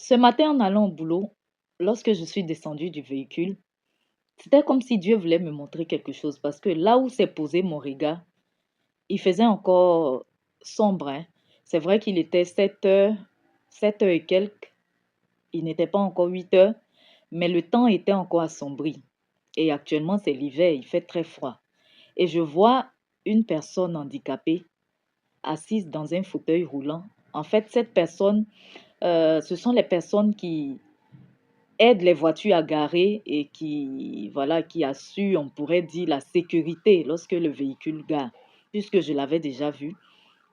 Ce matin, en allant au boulot, lorsque je suis descendue du véhicule, c'était comme si Dieu voulait me montrer quelque chose parce que là où s'est posé mon regard, il faisait encore sombre, hein. C'est vrai qu'il était 7 heures, 7 heures et quelques, il n'était pas encore 8 heures, mais le temps était encore assombri. Et actuellement, c'est l'hiver, il fait très froid. Et je vois une personne handicapée assise dans un fauteuil roulant. En fait, cette personne, ce sont les personnes qui aide les voitures à garer et qui, voilà, qui assure, on pourrait dire, la sécurité lorsque le véhicule gare, puisque je l'avais déjà vu,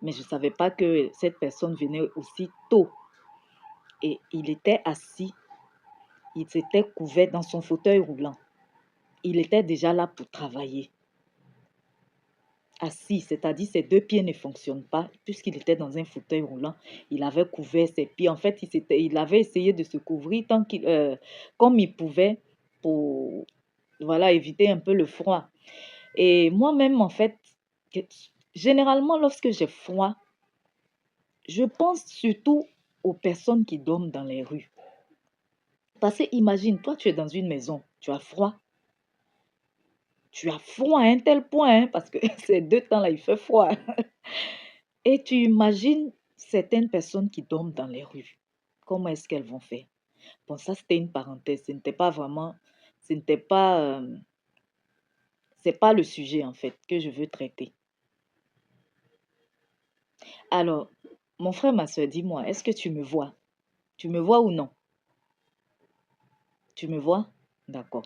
mais je ne savais pas que cette personne venait aussi tôt. Et il était assis, il s'était couvert dans son fauteuil roulant. Il était déjà là pour travailler. Assis, c'est-à-dire ses deux pieds ne fonctionnent pas, puisqu'il était dans un fauteuil roulant. Il avait couvert ses pieds. En fait, il avait essayé de se couvrir comme il pouvait pour, voilà, éviter un peu le froid. Et moi-même, en fait, que- généralement, lorsque j'ai froid, je pense surtout aux personnes qui dorment dans les rues. Parce que imagine, toi, tu es dans une maison, tu as froid à un tel point, hein, parce que ces deux temps-là, il fait froid. Et tu imagines certaines personnes qui dorment dans les rues. Comment est-ce qu'elles vont faire? Bon, ça, c'était une parenthèse. Ce n'était pas vraiment, ce n'était pas, c'est pas le sujet, en fait, que je veux traiter. Alors, mon frère, ma soeur, dis-moi, est-ce que tu me vois? Tu me vois ou non? Tu me vois? D'accord.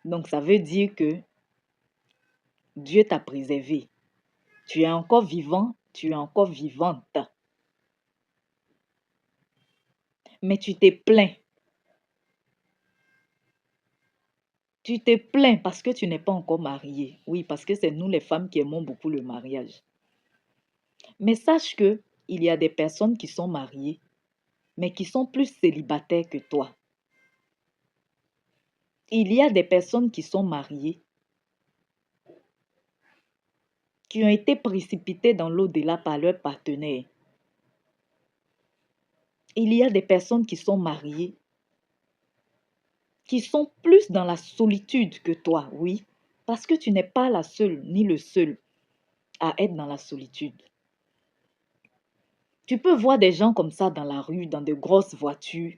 Donc, ça veut dire que Dieu t'a préservé. Tu es encore vivant, tu es encore vivante. Mais tu t'es plaint. Tu t'es plaint parce que tu n'es pas encore mariée. Oui, parce que c'est nous les femmes qui aimons beaucoup le mariage. Mais sache que il y a des personnes qui sont mariées, mais qui sont plus célibataires que toi. Il y a des personnes qui sont mariées, qui ont été précipitées dans l'au-delà par leur partenaire. Il y a des personnes qui sont mariées, qui sont plus dans la solitude que toi, oui, parce que tu n'es pas la seule ni le seul à être dans la solitude. Tu peux voir des gens comme ça dans la rue, dans de grosses voitures,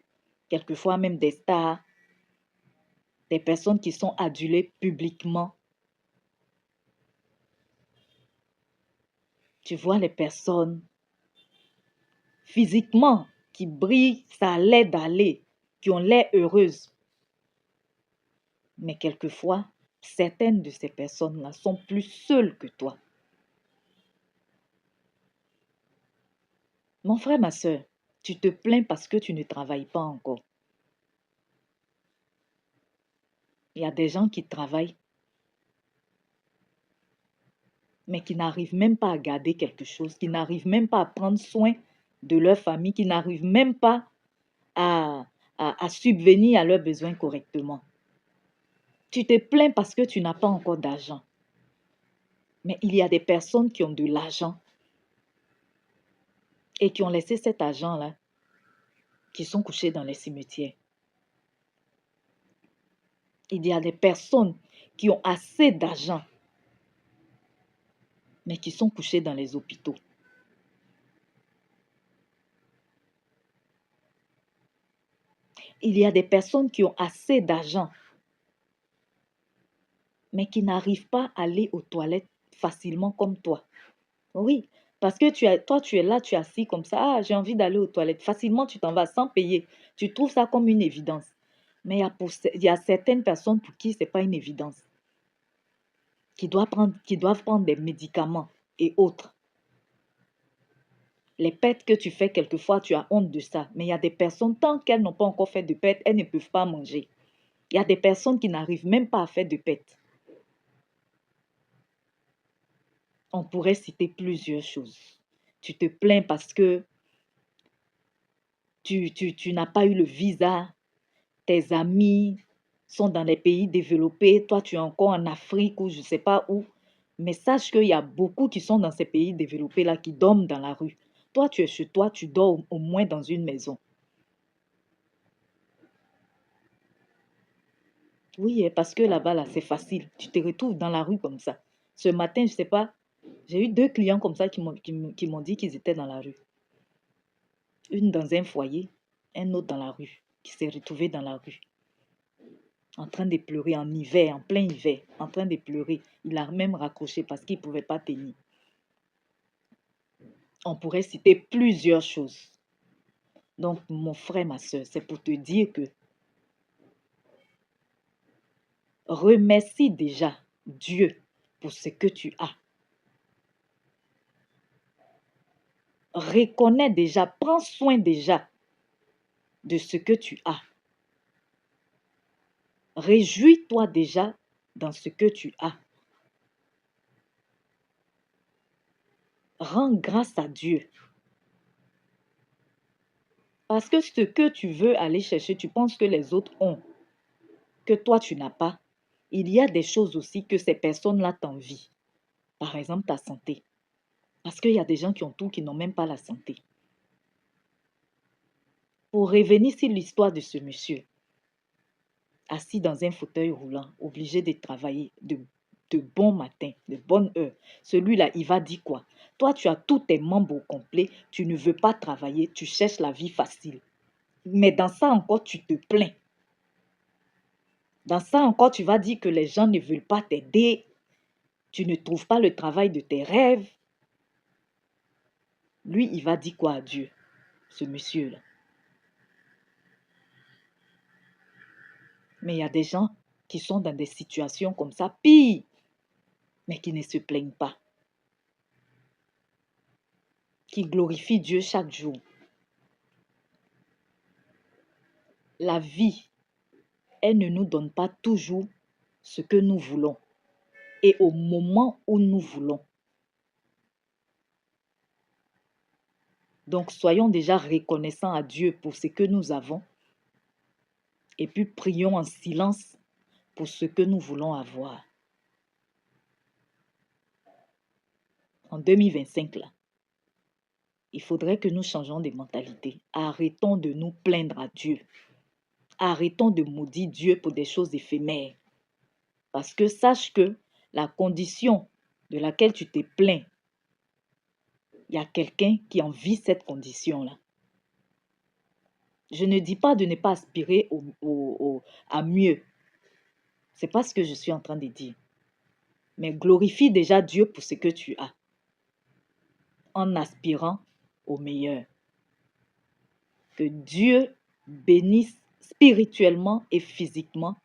quelquefois même des stars, des personnes qui sont adulées publiquement. Tu vois les personnes physiquement qui brillent, ça a l'air d'aller, qui ont l'air heureuses. Mais quelquefois, certaines de ces personnes-là sont plus seules que toi. Mon frère, ma soeur, tu te plains parce que tu ne travailles pas encore. Il y a des gens qui travaillent, mais qui n'arrivent même pas à garder quelque chose, qui n'arrivent même pas à prendre soin de leur famille, qui n'arrivent même pas à, à subvenir à leurs besoins correctement. Tu te plains parce que tu n'as pas encore d'argent. Mais il y a des personnes qui ont de l'argent et qui ont laissé cet argent-là, qui sont couchés dans les cimetières. Il y a des personnes qui ont assez d'argent, mais qui sont couchées dans les hôpitaux. Il y a des personnes qui ont assez d'argent, mais qui n'arrivent pas à aller aux toilettes facilement comme toi. Oui, parce que toi, tu es là, tu es assis comme ça. Ah, j'ai envie d'aller aux toilettes. Facilement, tu t'en vas sans payer. Tu trouves ça comme une évidence. Mais il y a certaines personnes pour qui ce n'est pas une évidence, qui doivent prendre des médicaments et autres. Les pets que tu fais, quelquefois, tu as honte de ça. Mais il y a des personnes, tant qu'elles n'ont pas encore fait de pets, elles ne peuvent pas manger. Il y a des personnes qui n'arrivent même pas à faire de pets. On pourrait citer plusieurs choses. Tu te plains parce que tu n'as pas eu le visa, tes amis sont dans les pays développés, toi tu es encore en Afrique ou je ne sais pas où. Mais sache qu'il y a beaucoup qui sont dans ces pays développés-là qui dorment dans la rue. Toi, tu es chez toi, tu dors au moins dans une maison. Oui, parce que là-bas, là, c'est facile. Tu te retrouves dans la rue comme ça. Ce matin, je sais pas, j'ai eu 2 clients comme ça qui m'ont dit qu'ils étaient dans la rue. Une dans un foyer, un autre dans la rue, qui s'est retrouvé dans la rue, en train de pleurer en hiver, en plein hiver, en train de pleurer. Il a même raccroché parce qu'il ne pouvait pas tenir. On pourrait citer plusieurs choses. Donc, mon frère, ma soeur, c'est pour te dire que remercie déjà Dieu pour ce que tu as. Reconnais déjà, prends soin déjà de ce que tu as. Réjouis-toi déjà dans ce que tu as. Rends grâce à Dieu. Parce que ce que tu veux aller chercher, tu penses que les autres ont, que toi tu n'as pas. Il y a des choses aussi que ces personnes-là t'envient. Par exemple, ta santé. Parce qu'il y a des gens qui ont tout, qui n'ont même pas la santé. Pour revenir sur l'histoire de ce monsieur, assis dans un fauteuil roulant, obligé de travailler de bon matin, de bonne heure. Celui-là, il va dire quoi? Toi, tu as tous tes membres au complet, tu ne veux pas travailler, tu cherches la vie facile. Mais dans ça encore, tu te plains. Dans ça encore, tu vas dire que les gens ne veulent pas t'aider, tu ne trouves pas le travail de tes rêves. Lui, il va dire quoi à Dieu, ce monsieur-là? Mais il y a des gens qui sont dans des situations comme ça, pire, mais qui ne se plaignent pas, qui glorifient Dieu chaque jour. La vie, elle ne nous donne pas toujours ce que nous voulons et au moment où nous voulons. Donc, soyons déjà reconnaissants à Dieu pour ce que nous avons et puis prions en silence pour ce que nous voulons avoir. En 2025, là, il faudrait que nous changions de mentalité. Arrêtons de nous plaindre à Dieu. Arrêtons de maudire Dieu pour des choses éphémères. Parce que sache que la condition de laquelle tu te plains, il y a quelqu'un qui en vit cette condition-là. Je ne dis pas de ne pas aspirer à mieux. Ce n'est pas ce que je suis en train de dire. Mais glorifie déjà Dieu pour ce que tu as, en aspirant au meilleur. Que Dieu bénisse spirituellement et physiquement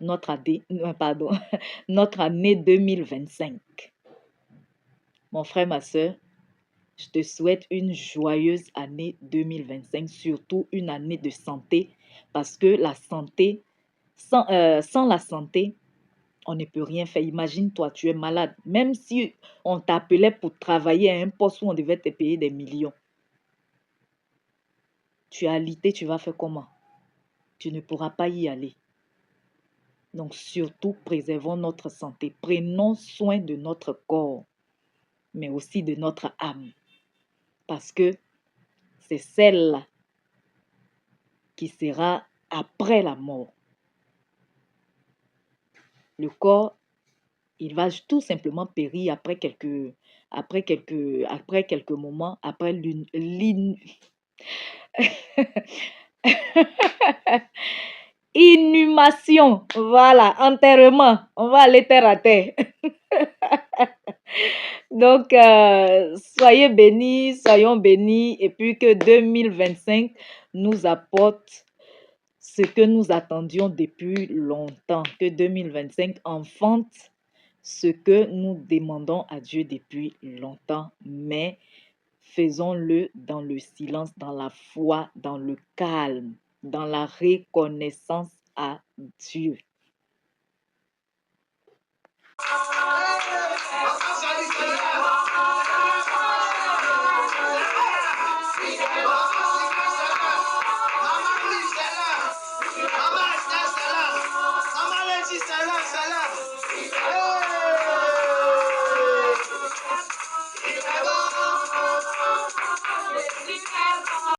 notre année 2025. Mon frère, ma soeur, je te souhaite une joyeuse année 2025, surtout une année de santé, parce que la santé, sans la santé, on ne peut rien faire. Imagine-toi, tu es malade. Même si on t'appelait pour travailler à un poste où on devait te payer des millions, tu es alité, tu vas faire comment? Tu ne pourras pas y aller. Donc surtout, préservons notre santé. Prenons soin de notre corps, mais aussi de notre âme. Parce que c'est celle-là qui sera après la mort. Le corps, il va tout simplement périr après quelques moments, après inhumation. Voilà, enterrement. On va aller terre à terre. Donc, soyons bénis, et puis que 2025 nous apporte ce que nous attendions depuis longtemps, que 2025 enfante ce que nous demandons à Dieu depuis longtemps, mais faisons-le dans le silence, dans la foi, dans le calme, dans la reconnaissance à Dieu.